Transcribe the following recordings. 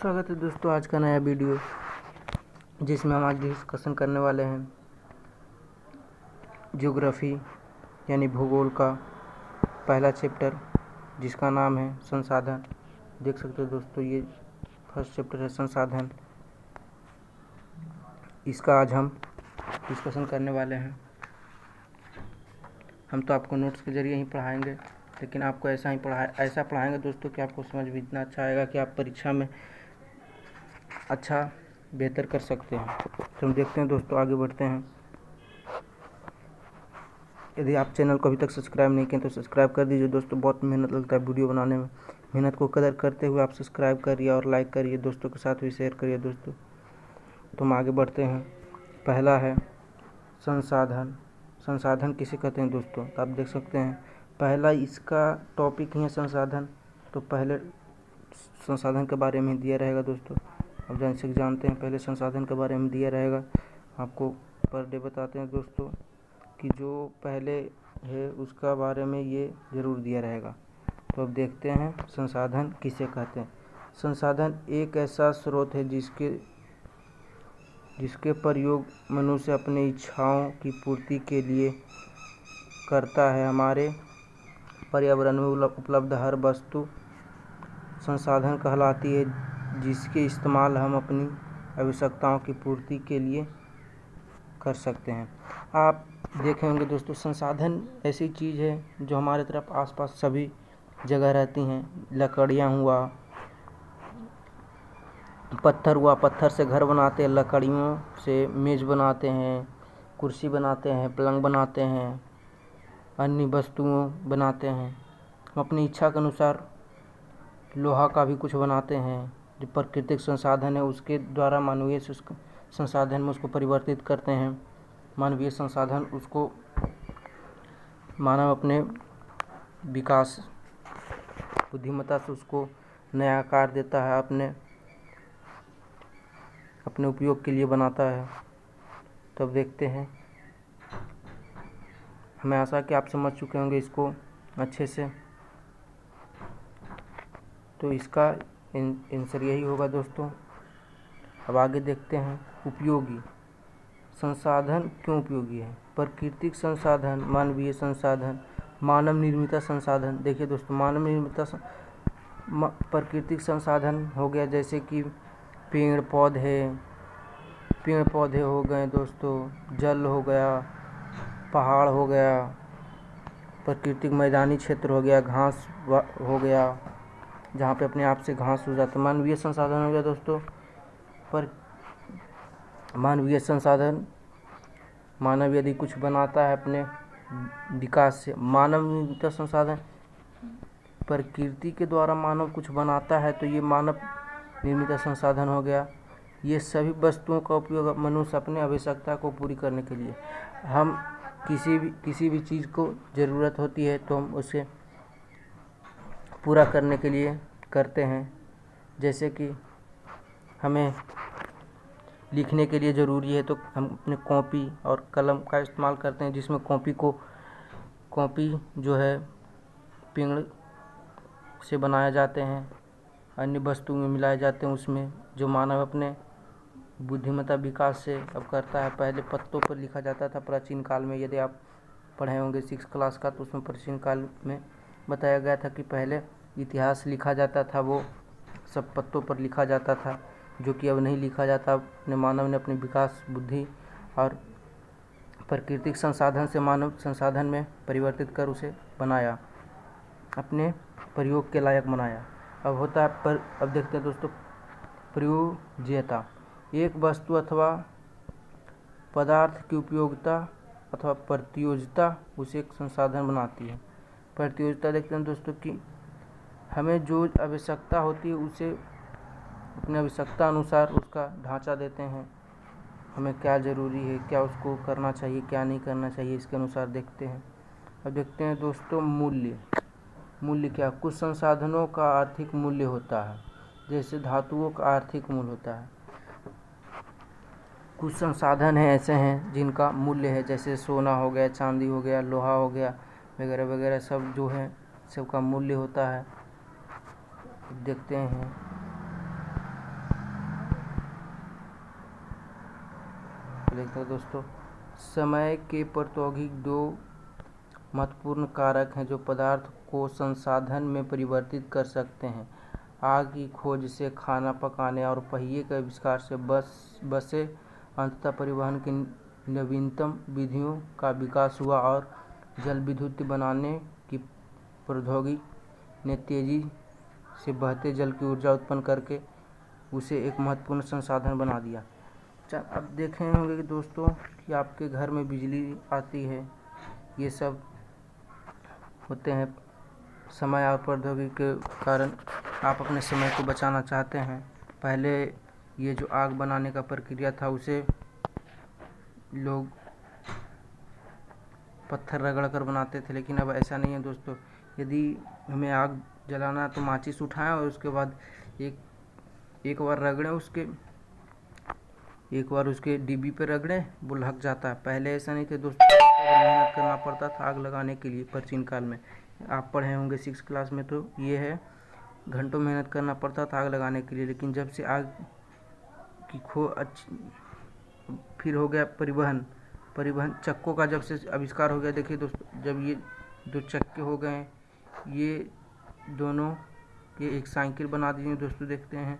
स्वागत है दोस्तों आज का नया वीडियो, जिसमें हम आज डिस्कशन करने वाले हैं ज्योग्राफी यानी भूगोल का पहला चैप्टर, जिसका नाम है संसाधन। देख सकते हो दोस्तों, ये फर्स्ट चैप्टर है संसाधन। इसका आज हम डिस्कशन करने वाले हैं। हम तो आपको नोट्स के ज़रिए ही पढ़ाएंगे, लेकिन आपको ऐसा पढ़ाएंगे दोस्तों कि आपको समझ भी इतना अच्छा आएगा कि आप परीक्षा में अच्छा बेहतर कर सकते हैं। तो हम देखते हैं दोस्तों, आगे बढ़ते हैं। यदि आप चैनल को अभी तक सब्सक्राइब नहीं किए तो सब्सक्राइब कर दीजिए दोस्तों। बहुत मेहनत लगता है वीडियो बनाने में, मेहनत को कदर करते हुए आप सब्सक्राइब करिए और लाइक करिए, दोस्तों के साथ भी शेयर करिए दोस्तों। तो हम आगे बढ़ते हैं। पहला है संसाधन। संसाधन किसे कहते हैं दोस्तों? तो आप देख सकते हैं पहला इसका टॉपिक ही है संसाधन। तो पहले संसाधन के बारे में दिया रहेगा दोस्तों। अब जैसे जानते हैं, पहले संसाधन के बारे में दिया रहेगा। आपको पर डे बताते हैं दोस्तों कि जो पहले है उसका बारे में ये ज़रूर दिया रहेगा। तो अब देखते हैं संसाधन किसे कहते हैं। संसाधन एक ऐसा स्रोत है जिसके प्रयोग मनुष्य अपनी इच्छाओं की पूर्ति के लिए करता है। हमारे पर्यावरण में उपलब्ध हर वस्तु संसाधन कहलाती है, जिसके इस्तेमाल हम अपनी आवश्यकताओं की पूर्ति के लिए कर सकते हैं। आप देखे होंगे दोस्तों, संसाधन ऐसी चीज़ है जो हमारे तरफ आसपास सभी जगह रहती हैं। लकड़ियाँ हुआ, पत्थर हुआ, पत्थर से घर बनाते हैं, लकड़ियों से मेज़ बनाते हैं, कुर्सी बनाते हैं, पलंग बनाते हैं, अन्य वस्तुओं बनाते हैं। हम अपनी इच्छा के अनुसार लोहा का भी कुछ बनाते हैं। जो प्राकृतिक संसाधन है उसके द्वारा मानवीय संसाधन में उसको परिवर्तित करते हैं। मानवीय संसाधन उसको मानव अपने विकास बुद्धिमत्ता से उसको नया आकार देता है, अपने उपयोग के लिए बनाता है। तब देखते हैं, हमें आशा कि आप समझ चुके होंगे इसको अच्छे से। तो इसका आंसर यही होगा दोस्तों। अब आगे देखते हैं उपयोगी संसाधन क्यों उपयोगी है। प्राकृतिक संसाधन, मानवीय संसाधन, मानव निर्मित संसाधन। देखिए दोस्तों, मानव निर्मित प्राकृतिक संसाधन हो गया जैसे कि पेड़ पौधे हो गए दोस्तों, जल हो गया, पहाड़ हो गया, प्राकृतिक मैदानी क्षेत्र हो गया, घास हो गया जहाँ पे अपने आप से घास हो जाता है। मानवीय संसाधन हो गया दोस्तों। पर मानवीय संसाधन, मानव यदि कुछ बनाता है अपने विकास से। मानव निर्मित संसाधन, प्रकृति के द्वारा मानव कुछ बनाता है तो ये मानव निर्मित संसाधन हो गया। ये सभी वस्तुओं का उपयोग मनुष्य अपने आवश्यकता को पूरी करने के लिए, हम किसी भी चीज़ को ज़रूरत होती है तो हम उसे पूरा करने के लिए करते हैं। जैसे कि हमें लिखने के लिए ज़रूरी है तो हम अपने कॉपी और कलम का इस्तेमाल करते हैं, जिसमें कॉपी जो है पेड़ से बनाए जाते हैं, अन्य वस्तु में मिलाए जाते हैं उसमें, जो मानव अपने बुद्धिमत्ता विकास से अब करता है। पहले पत्तों पर लिखा जाता था प्राचीन काल में। यदि आप पढ़े होंगे 6 क्लास का, तो उसमें प्राचीन काल में बताया गया था कि पहले इतिहास लिखा जाता था, वो सब पत्तों पर लिखा जाता था, जो कि अब नहीं लिखा जाता। अपने मानव ने अपने विकास, बुद्धि और प्राकृतिक संसाधन से मानव संसाधन में परिवर्तित कर उसे बनाया, अपने प्रयोग के लायक बनाया। अब होता है अब देखते हैं दोस्तों प्रयोज्यता। एक वस्तु अथवा पदार्थ की उपयोगिता अथवा प्रयोज्यता उसे एक संसाधन बनाती है। प्रयोज्यता देखते हैं दोस्तों कि हमें जो आवश्यकता होती है उसे अपनी आवश्यकता अनुसार उसका ढांचा देते हैं। हमें क्या ज़रूरी है, क्या उसको करना चाहिए, क्या नहीं करना चाहिए, इसके अनुसार देखते हैं। अब देखते हैं दोस्तों मूल्य क्या। कुछ संसाधनों का आर्थिक मूल्य होता है, जैसे धातुओं का आर्थिक मूल्य होता है। कुछ संसाधन हैं ऐसे हैं जिनका मूल्य है, जैसे सोना हो गया, चांदी हो गया, लोहा हो गया, वगैरह वगैरह, सब जो है सबका मूल्य होता है। देखते हैं देखते हैं दोस्तों, समय के प्रौद्योगिक दो महत्वपूर्ण कारक हैं जो पदार्थ को संसाधन में परिवर्तित कर सकते हैं। आग की खोज से खाना पकाने और पहिए के आविष्कार से बसें अंततः परिवहन की नवीनतम विधियों का विकास हुआ और जल विद्युत बनाने की प्रौद्योगिकी ने तेजी से बहते जल की ऊर्जा उत्पन्न करके उसे एक महत्वपूर्ण संसाधन बना दिया। अब देखे होंगे कि दोस्तों कि आपके घर में बिजली आती है, ये सब होते हैं समय और प्रौद्योगिकी के कारण। आप अपने समय को बचाना चाहते हैं, पहले ये जो आग बनाने का प्रक्रिया था उसे लोग पत्थर रगड़ कर बनाते थे, लेकिन अब ऐसा नहीं है दोस्तों। यदि हमें आग जलाना तो माचिस उठाएं और उसके बाद एक बार रगड़ें, एक बार उसके डिब्बी पे रगड़ें, वो लग जाता है। पहले ऐसा नहीं थे दोस्तों, मेहनत करना पड़ता था आग लगाने के लिए। प्राचीन काल में आप पढ़े होंगे 6 क्लास में, तो ये है घंटों मेहनत करना पड़ता था आग लगाने के लिए। लेकिन जब से आग की फिर हो गया परिवहन चक्कों का जब से आविष्कार हो गया। देखिए दोस्तों, जब ये 2 चक्के हो गए, ये दोनों ये एक साइकिल बना दी दोस्तों। देखते हैं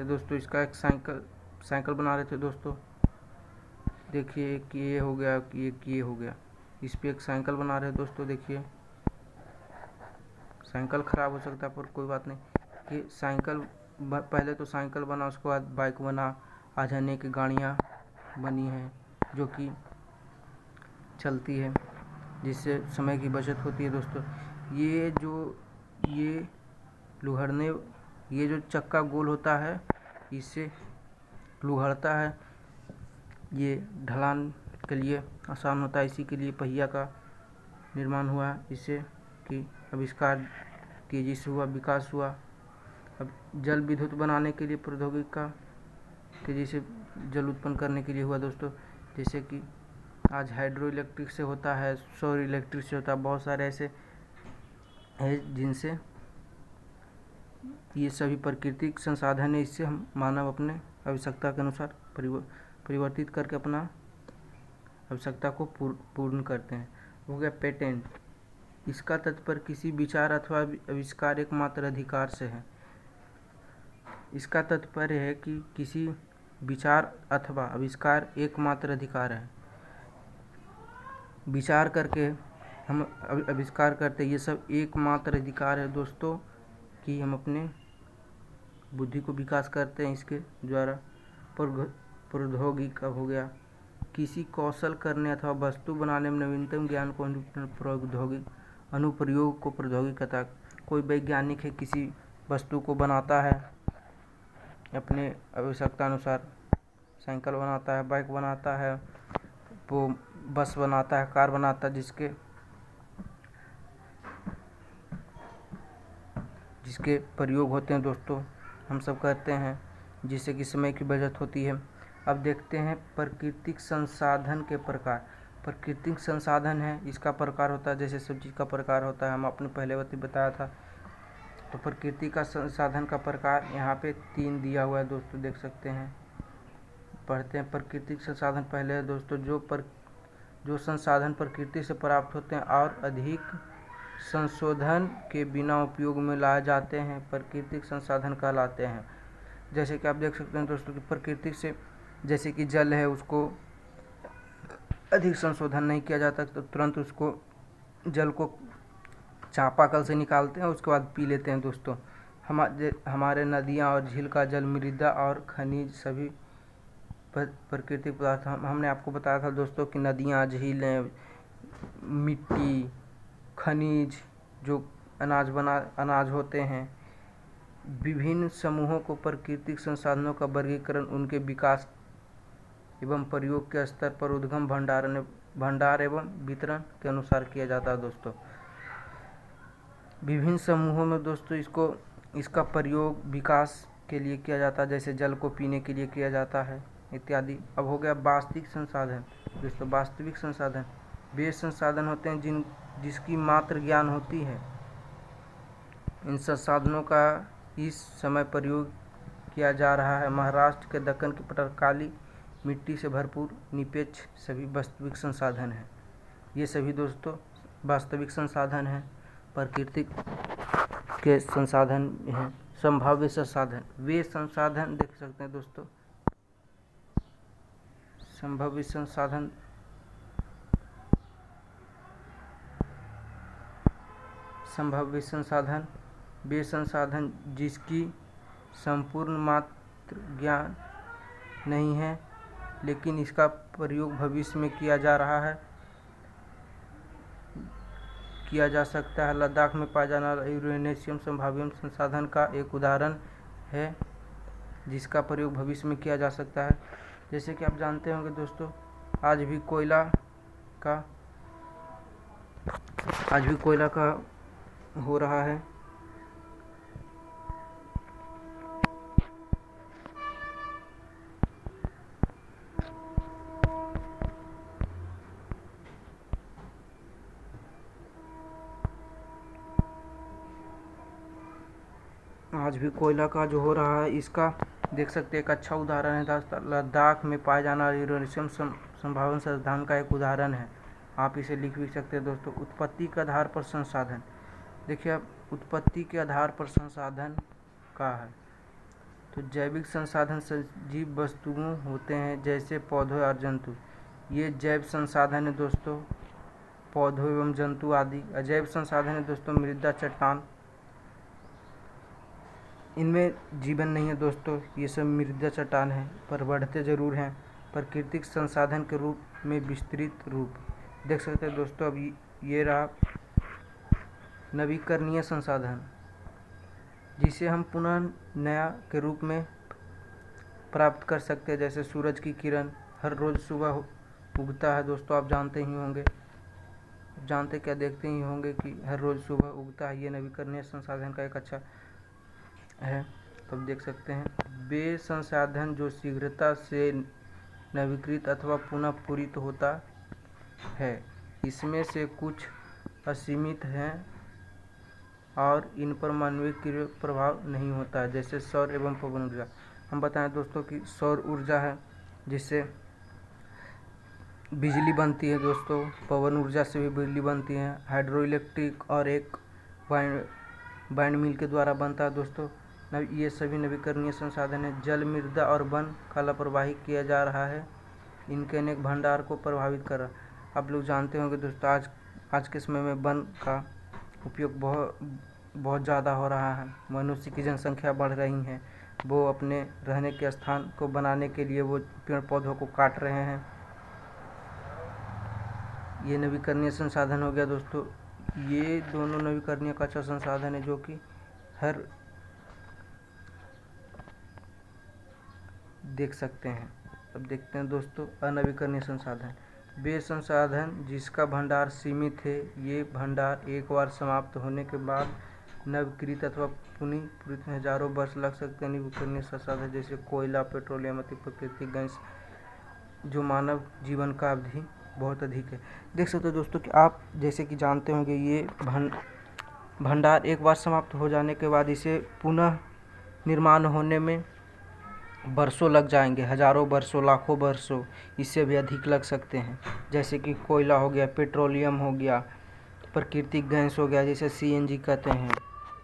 दोस्तों, इसका एक साइकिल बना रहे थे दोस्तों। देखिए कि ये हो गया, कि ये हो गया, इस पे एक साइकिल बना रहे हैं दोस्तों। देखिए साइकिल ख़राब हो सकता है पर कोई बात नहीं। कि साइकिल पहले तो साइकिल बना, उसके बाद बाइक बना, आज अनेक गाड़ियाँ बनी हैं जो कि चलती है, जिससे समय की बचत होती है दोस्तों। ये जो चक्का गोल होता है, इससे लुढ़कता है, ये ढलान के लिए आसान होता है। इसी के लिए पहिया का निर्माण हुआ, इससे कि आविष्कार तेजी से हुआ, विकास हुआ। अब जल विद्युत बनाने के लिए प्रौद्योगिकी का तेजी से जल उत्पन्न करने के लिए हुआ दोस्तों। जैसे कि आज हाइड्रो इलेक्ट्रिक से होता है, सौर इलेक्ट्रिक से होता है, बहुत सारे ऐसे है जिनसे ये सभी प्राकृतिक संसाधन है। इससे हम मानव अपने आवश्यकता के अनुसार परिवर्तित करके अपना आवश्यकता को पूर्ण करते हैं। हो गया पेटेंट। इसका तात्पर्य किसी विचार अथवा आविष्कार एकमात्र अधिकार से है। इसका तात्पर्य है कि किसी विचार अथवा आविष्कार एकमात्र अधिकार है। विचार करके हम आविष्कार करते, ये सब एकमात्र अधिकार है दोस्तों कि हम अपने बुद्धि को विकास करते हैं इसके द्वारा। प्रौद्योगिकी का हो गया किसी कौशल करने अथवा वस्तु बनाने में नवीनतम ज्ञान को अनुप्रयोग को प्रौद्योगिकी कहता है। कोई वैज्ञानिक है, किसी वस्तु को बनाता है अपने आवश्यकता अनुसार, साइकिल बनाता है, बाइक बनाता है, वो बस बनाता है, कार बनाता है, जिसके प्रयोग होते हैं दोस्तों, हम सब करते हैं, जिससे कि समय की बचत होती है। अब देखते हैं प्राकृतिक संसाधन के प्रकार। प्राकृतिक संसाधन है, इसका प्रकार होता है जैसे सब चीज़ का प्रकार होता है, हम अपने पहले बताया था। तो प्रकृति का संसाधन का प्रकार यहाँ पे 3 दिया हुआ है दोस्तों, देख सकते हैं। पढ़ते हैं प्राकृतिक संसाधन पहले है दोस्तों, जो संसाधन प्रकृति से प्राप्त होते हैं और अधिक संशोधन के बिना उपयोग में लाए जाते हैं, प्राकृतिक संसाधन कहलाते हैं। जैसे कि आप देख सकते हैं दोस्तों कि प्रकृति से, जैसे कि जल है, उसको अधिक संशोधन नहीं किया जाता, तो तुरंत उसको जल को चापाकल से निकालते हैं, उसके बाद पी लेते हैं दोस्तों। हमारे नदियाँ और झील का जल, मृदा और खनिज सभी प्राकृतिक पदार्थ। हमने आपको बताया था दोस्तों कि नदियाँ, झीलें, मिट्टी, खनिज, जो अनाज होते हैं, विभिन्न समूहों को प्राकृतिक संसाधनों का वर्गीकरण उनके विकास एवं प्रयोग के स्तर पर उद्गम, भंडार एवं वितरण के अनुसार किया जाता है दोस्तों। विभिन्न समूहों में दोस्तों इसका प्रयोग विकास के लिए किया जाता है, जैसे जल को पीने के लिए किया जाता है इत्यादि। अब हो गया वास्तविक संसाधन दोस्तों। वास्तविक संसाधन वे संसाधन होते हैं जिसकी मात्र ज्ञान होती है। इन संसाधनों का इस समय प्रयोग किया जा रहा है। महाराष्ट्र के दक्कन की पठार काली मिट्टी से भरपूर निरपेक्ष सभी वास्तविक संसाधन हैं। ये सभी दोस्तों वास्तविक संसाधन हैं, प्राकृतिक के संसाधन हैं, संभाव्य संसाधन। वे संसाधन देख सकते हैं दोस्तों, संभाव्य संसाधन वे संसाधन जिसकी संपूर्ण मात्र ज्ञान नहीं है, लेकिन इसका प्रयोग भविष्य में किया जा सकता है। लद्दाख में पाया जाने वाला यूरेनियम संभाव्य संसाधन का एक उदाहरण है, जिसका प्रयोग भविष्य में किया जा सकता है। जैसे कि आप जानते होंगे दोस्तों, आज भी कोयला का हो रहा है। आज भी कोयला का जो हो रहा है, इसका देख सकते हैं एक अच्छा उदाहरण है लद्दाख में पाए जाने वाले यूरेनियम संभावना संसाधन का एक उदाहरण है। आप इसे लिख भी सकते हैं दोस्तों। उत्पत्ति के आधार पर संसाधन, देखिए अब उत्पत्ति के आधार पर संसाधन का है तो जैविक संसाधन सजीव वस्तुओं होते हैं, जैसे पौधे और जंतु। ये जैव संसाधन है दोस्तों, पौधों एवं जंतु आदि। अजैव संसाधन है दोस्तों, मृदा, चट्टान, इनमें जीवन नहीं है दोस्तों, ये सब मृदा चट्टान है, पर बढ़ते जरूर हैं। प्राकृतिक संसाधन के रूप में विस्तृत रूप देख सकते हैं दोस्तों। अब ये रहा नवीकरणीय संसाधन, जिसे हम पुनः नया के रूप में प्राप्त कर सकते हैं। जैसे सूरज की किरण हर रोज़ सुबह उगता है दोस्तों, आप जानते ही होंगे, क्या देखते ही होंगे कि हर रोज़ सुबह उगता है। ये नवीकरणीय संसाधन का एक अच्छा है। तो आप देख सकते हैं वे संसाधन जो शीघ्रता से नवीकृत अथवा पुनः पूरित होता है। इसमें से कुछ असीमित हैं और इन पर मानवीय प्रभाव नहीं होता है, जैसे सौर एवं पवन ऊर्जा। हम बताएं दोस्तों कि सौर ऊर्जा है जिससे बिजली बनती है दोस्तों, पवन ऊर्जा से भी बिजली बनती है, हाइड्रो इलेक्ट्रिक और एक बाइंड मिल के द्वारा बनता है दोस्तों। ये सभी नवीकरणीय संसाधन है। जल, मृदा और वन का लापरवाही किया जा रहा है, इनके अनेक भंडार को प्रभावित कर रहा है। आप लोग जानते होंगे दोस्तों, आज के समय में वन का उपयोग बहुत ज़्यादा हो रहा है। मनुष्य की जनसंख्या बढ़ रही है, वो अपने रहने के स्थान को बनाने के लिए वो पेड़ पौधों को काट रहे हैं। ये नवीकरणीय संसाधन हो गया दोस्तों। ये दोनों नवीकरणीय का अच्छा संसाधन है, जो कि हर देख सकते हैं। अब देखते हैं दोस्तों अनवीकरणीय संसाधन। वे संसाधन जिसका भंडार सीमित है, ये भंडार एक बार समाप्त होने के बाद नवीकृत अथवा पुनः पूरित में हजारों वर्ष लग सकते हैं। नवीकरणीय संसाधन जैसे कोयला, पेट्रोलियम, अति प्राकृतिक गैस, जो मानव जीवन का अवधि बहुत अधिक है। देख सकते हो दोस्तों कि आप जैसे कि जानते होंगे, ये भंडार एक बार समाप्त हो जाने के बाद इसे पुनः निर्माण होने में वर्षों लग जाएंगे, हजारों वर्षों, लाखों वर्षों, इससे भी अधिक लग सकते हैं। जैसे कि कोयला हो गया, पेट्रोलियम हो गया, प्राकृतिक गैस हो गया जैसे सीएनजी कहते हैं,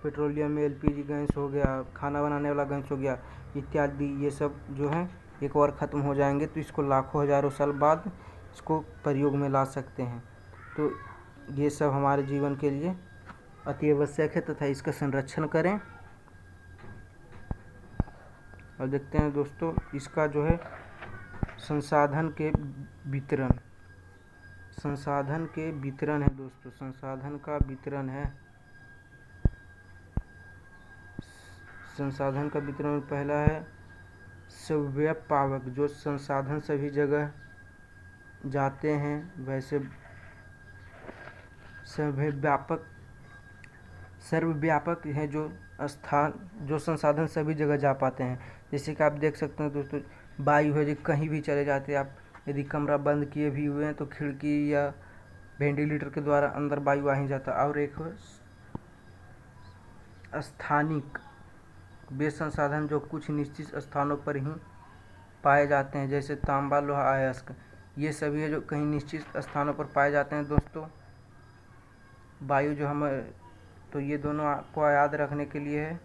पेट्रोलियम में एलपीजी गैस हो गया, खाना बनाने वाला गैस हो गया इत्यादि। ये सब जो है एक बार ख़त्म हो जाएंगे तो इसको लाखों हजारों साल बाद इसको प्रयोग में ला सकते हैं। तो ये सब हमारे जीवन के लिए अति आवश्यक है तथा इसका संरक्षण करें। और देखते हैं दोस्तों इसका जो है संसाधन के वितरण है दोस्तों, संसाधन का वितरण है। संसाधन का वितरण पहला है सर्वव्यापक, जो संसाधन सभी जगह जाते हैं, वैसे सर्वव्यापक है जो संसाधन सभी जगह जा पाते हैं। जैसे कि आप देख सकते हैं दोस्तों, वायु है जो कहीं भी चले जाते हैं। आप यदि कमरा बंद किए भी हुए हैं तो खिड़की या वेंटिलेटर के द्वारा अंदर वायु आ ही जाता है। और एक स्थानिक, वे संसाधन जो कुछ निश्चित स्थानों पर ही पाए जाते हैं, जैसे तांबा, लोहा, अयस्क, ये सभी है जो कहीं निश्चित स्थानों पर पाए जाते हैं दोस्तों। वायु जो हम, तो ये दोनों आपको याद रखने के लिए है,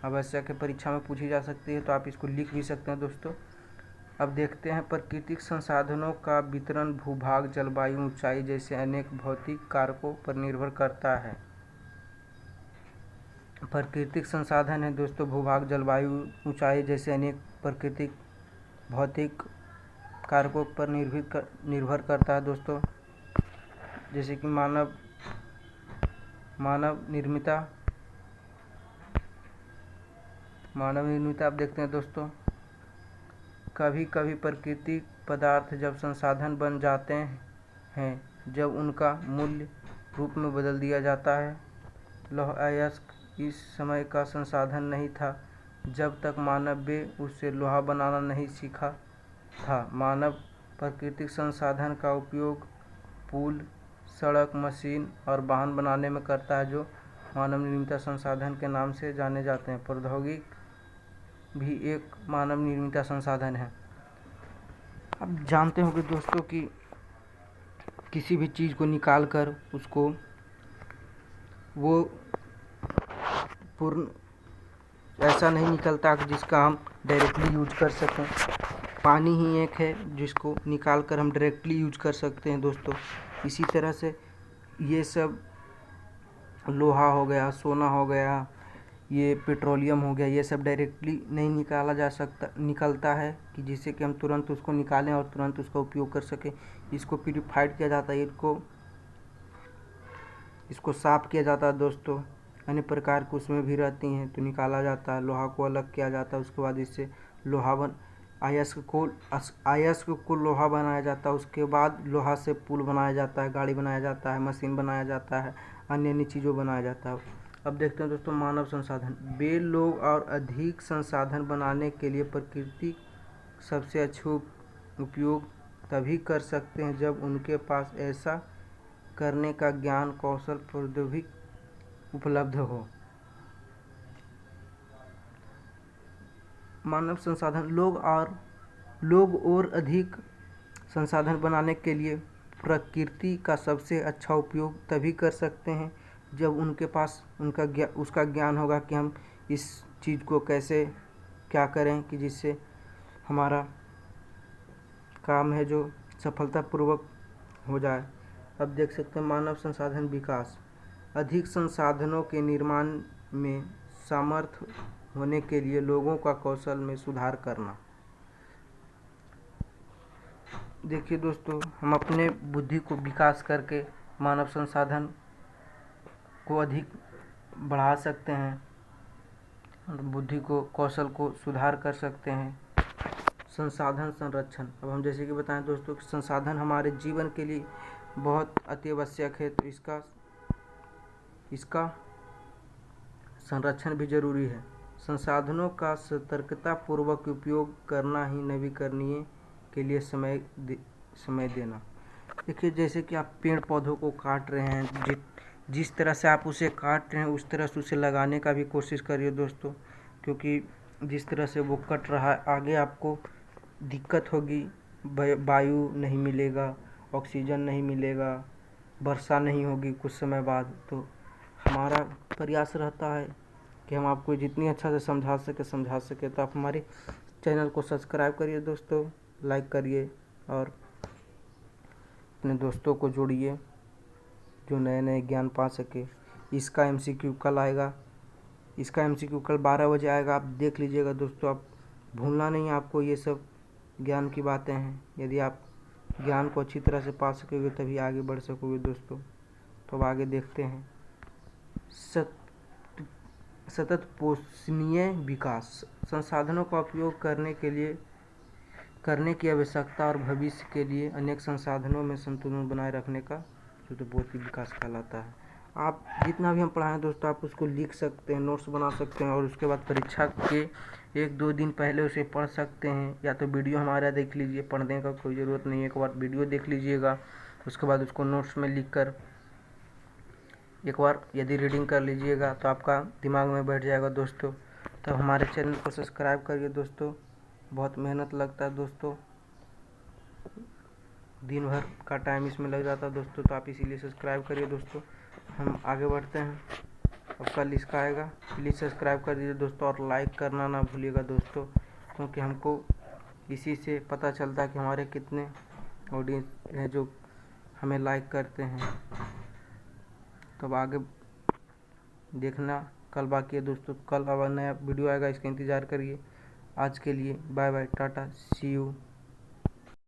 आवश्यक है, परीक्षा में पूछी जा सकती है, तो आप इसको लिख भी सकते हैं दोस्तों। अब देखते हैं प्राकृतिक संसाधनों का वितरण भूभाग, जलवायु, ऊंचाई जैसे अनेक भौतिक कारकों पर निर्भर करता है। प्राकृतिक संसाधन है दोस्तों, भूभाग, जलवायु, ऊंचाई जैसे अनेक प्राकृतिक भौतिक कारकों पर निर्भर करता है दोस्तों। जैसे कि मानव निर्मित आप देखते हैं दोस्तों, कभी कभी प्राकृतिक पदार्थ जब संसाधन बन जाते हैं, जब उनका मूल्य रूप में बदल दिया जाता है। लौह अयस्क इस समय का संसाधन नहीं था जब तक मानव वे उससे लोहा बनाना नहीं सीखा था। मानव प्राकृतिक संसाधन का उपयोग पुल, सड़क, मशीन और वाहन बनाने में करता है, जो मानव निर्मित संसाधन के नाम से जाने जाते हैं। प्रौद्योगिकी भी एक मानव निर्मित संसाधन है। अब जानते होंगे दोस्तों कि किसी भी चीज़ को निकाल कर उसको वो पूर्ण ऐसा नहीं निकलता कि जिसका हम डायरेक्टली यूज कर सकें। पानी ही एक है जिसको निकाल कर हम डायरेक्टली यूज कर सकते हैं दोस्तों। इसी तरह से ये सब लोहा हो गया, सोना हो गया, ये पेट्रोलियम हो गया, ये सब डायरेक्टली नहीं निकलता है कि जिससे कि हम तुरंत उसको निकालें और तुरंत उसका उपयोग कर सकें। इसको प्यूरिफाइड किया जाता है, इसको साफ़ किया जाता है दोस्तों। अन्य प्रकार की उसमें भी रहती हैं तो निकाला जाता है। लोहा को अलग किया जाता है, उसके बाद इससे अयस्क को लोहा बनाया जाता है। उसके बाद लोहा से पुल बनाया जाता है, गाड़ी बनाया जाता है, मशीन बनाया जाता है, अन्य चीज़ों बनाया जाता है। अब देखते हैं दोस्तों मानव संसाधन। वे लोग और अधिक संसाधन बनाने के लिए प्रकृति सबसे अच्छा उपयोग तभी कर सकते हैं जब उनके पास ऐसा करने का ज्ञान, कौशल, प्रौद्योगिकी उपलब्ध हो। मानव संसाधन, लोग और अधिक संसाधन बनाने के लिए प्रकृति का सबसे अच्छा उपयोग तभी कर सकते हैं जब उनके पास उसका ज्ञान होगा कि हम इस चीज़ को कैसे क्या करें कि जिससे हमारा काम है जो सफलतापूर्वक हो जाए। अब देख सकते हैं मानव संसाधन विकास, अधिक संसाधनों के निर्माण में समर्थ होने के लिए लोगों का कौशल में सुधार करना। देखिए दोस्तों, हम अपने बुद्धि को विकास करके मानव संसाधन को अधिक बढ़ा सकते हैं, बुद्धि को, कौशल को सुधार कर सकते हैं। संसाधन संरक्षण, अब हम जैसे कि बताएं दोस्तों कि संसाधन हमारे जीवन के लिए बहुत अत्यावश्यक है, तो इसका संरक्षण भी जरूरी है। संसाधनों का सतर्कतापूर्वक उपयोग करना ही नवीकरणीय के लिए समय देना। देखिए, जैसे कि आप पेड़ पौधों को काट रहे हैं, जिस तरह से आप उसे काट रहे हैं उस तरह से उसे लगाने का भी कोशिश करिए दोस्तों, क्योंकि जिस तरह से वो कट रहा है आगे आपको दिक्कत होगी। वायु नहीं मिलेगा, ऑक्सीजन नहीं मिलेगा, वर्षा नहीं होगी कुछ समय बाद। तो हमारा प्रयास रहता है कि हम आपको जितनी अच्छा से समझा सके। तो आप हमारे चैनल को सब्सक्राइब करिए दोस्तों, लाइक करिए और अपने दोस्तों को जोड़िए जो नए नए ज्ञान पा सके। इसका MCQ कल आएगा, इसका MCQ कल 12 बजे आएगा, आप देख लीजिएगा दोस्तों। आप भूलना नहीं, आपको ये सब ज्ञान की बातें हैं। यदि आप ज्ञान को अच्छी तरह से पा सकोगे तभी आगे बढ़ सकोगे दोस्तों। तो अब आगे देखते हैं सतत पोषणीय विकास, संसाधनों का उपयोग करने की आवश्यकता और भविष्य के लिए अनेक संसाधनों में संतुलन बनाए रखने का जो तो भौतिक विकास कहलाता है। आप जितना भी हम पढ़ाएं दोस्तों, आप उसको लिख सकते हैं, नोट्स बना सकते हैं और उसके बाद परीक्षा के 1-2 दिन पहले उसे पढ़ सकते हैं। या तो वीडियो हमारा देख लीजिए, पढ़ने का कोई ज़रूरत नहीं है, एक बार वीडियो देख लीजिएगा उसके बाद उसको नोट्स में लिख कर एक बार यदि रीडिंग कर लीजिएगा तो आपका दिमाग में बैठ जाएगा दोस्तों। तो हमारे चैनल को सब्सक्राइब करिए दोस्तों, बहुत मेहनत लगता है दोस्तों, दिन भर का टाइम इसमें लग जाता है दोस्तों, तो आप इसीलिए सब्सक्राइब करिए दोस्तों। हम आगे बढ़ते हैं, अब कल इसका आएगा, प्लीज़ सब्सक्राइब कर दीजिए दोस्तों और लाइक करना ना भूलिएगा दोस्तों, क्योंकि हमको इसी से पता चलता है कि हमारे कितने ऑडियंस हैं जो हमें लाइक करते हैं। तो अब आगे देखना कल बाकी है दोस्तों, कल अब नया वीडियो आएगा, इसका इंतज़ार करिए। आज के लिए bye bye, tata, see you.